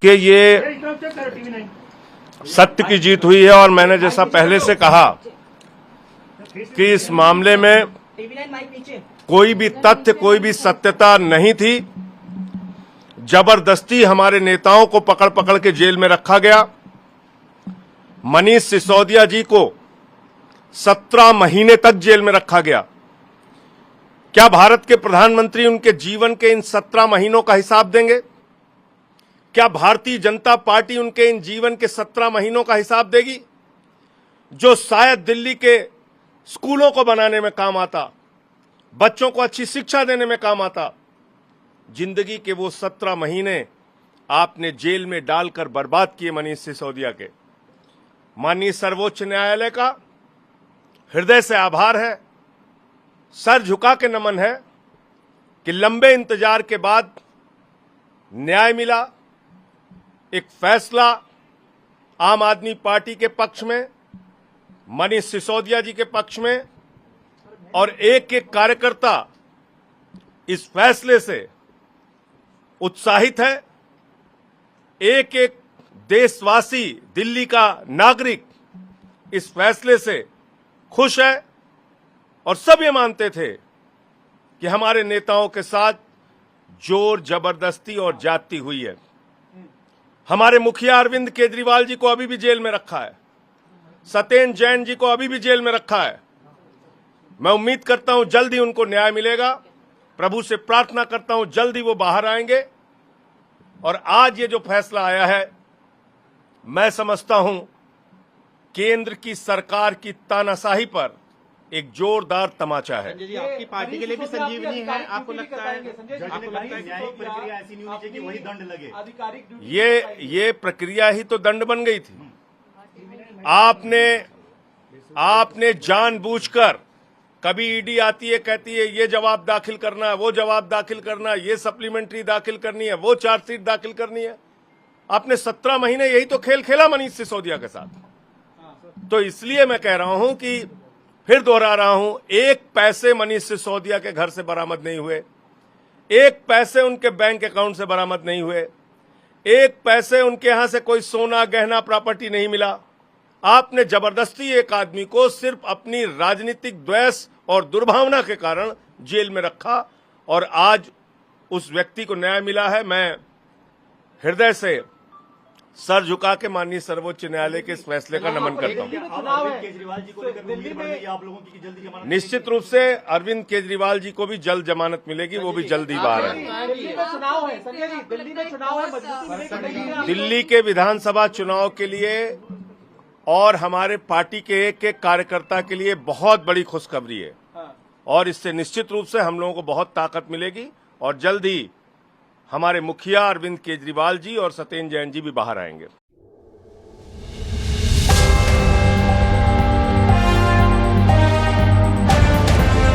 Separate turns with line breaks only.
कि ये सत्य की जीत हुई है और मैंने जैसा पहले से कहा कि इस मामले में कोई भी तथ्य, कोई भी सत्यता नहीं थी। जबरदस्ती हमारे नेताओं को पकड़ पकड़ के जेल में रखा गया। मनीष सिसोदिया जी को 17 महीने तक जेल में रखा गया। क्या भारत के प्रधानमंत्री उनके जीवन के इन 17 महीनों का हिसाब देंगे? क्या भारतीय जनता पार्टी उनके इन जीवन के 17 महीनों का हिसाब देगी, जो शायद दिल्ली के स्कूलों को बनाने में काम आता, बच्चों को अच्छी शिक्षा देने में काम आता? जिंदगी के वो 17 महीने आपने जेल में डालकर बर्बाद किए मनीष सिसोदिया के। माननीय सर्वोच्च न्यायालय का हृदय से आभार है, सर झुका के नमन है कि लंबे इंतजार के बाद न्याय मिला। एक फैसला आम आदमी पार्टी के पक्ष में, मनीष सिसोदिया जी के पक्ष में, और एक एक कार्यकर्ता इस फैसले से उत्साहित है। एक एक देशवासी, दिल्ली का नागरिक इस फैसले से खुश है और सब ये मानते थे कि हमारे नेताओं के साथ जोर जबरदस्ती और ज्यादती हुई है। हमारे मुखिया अरविंद केजरीवाल जी को अभी भी जेल में रखा है, सत्येंद्र जैन जी को अभी भी जेल में रखा है। मैं उम्मीद करता हूं जल्द ही उनको न्याय मिलेगा। प्रभु से प्रार्थना करता हूं जल्द ही वो बाहर आएंगे। और आज ये जो फैसला आया है, मैं समझता हूं केंद्र की सरकार की तानाशाही पर एक जोरदार तमाचा है।
संजय जी, आपकी पार्टी के लिए भी संजीवनी है। आपको लगता है न्यायिक प्रक्रिया ऐसी नहीं होनी चाहिए कि वही दंड लगे?
ये प्रक्रिया ही तो दंड बन गई थी। आपने जानबूझकर, कभी ईडी आती है, कहती है ये जवाब दाखिल करना है, वो जवाब दाखिल करना है, ये सप्लीमेंट्री दाखिल करनी है, वो चार्जशीट दाखिल करनी है। आपने 17 महीने यही तो खेल खेला मनीष सिसोदिया के साथ। तो इसलिए मैं कह रहा हूं कि फिर दोहरा रहा हूं, एक पैसे मनीष सिसोदिया के घर से बरामद नहीं हुए, एक पैसे उनके बैंक अकाउंट से बरामद नहीं हुए, एक पैसे उनके यहां से कोई सोना गहना प्रॉपर्टी नहीं मिला। आपने जबरदस्ती एक आदमी को सिर्फ अपनी राजनीतिक द्वेष और दुर्भावना के कारण जेल में रखा और आज उस व्यक्ति को न्याय मिला है। मैं हृदय से सर झुका के माननीय सर्वोच्च न्यायालय के इस फैसले का नमन करता हूं।
केजरीवाल जी को लेकर उम्मीद बढ़ गई आप लोगों की जल्दी जमानत?
निश्चित रूप से अरविंद केजरीवाल जी को भी जल्द जमानत मिलेगी, वो भी जल्द ही बाहर आएंगे। दिल्ली के विधानसभा चुनाव के लिए और हमारे पार्टी के एक एक कार्यकर्ता के लिए बहुत बड़ी खुशखबरी है और इससे निश्चित रूप से हम लोगों को बहुत ताकत मिलेगी और जल्द ही हमारे मुखिया अरविंद केजरीवाल जी और सत्येंद्र जैन जी भी बाहर आएंगे।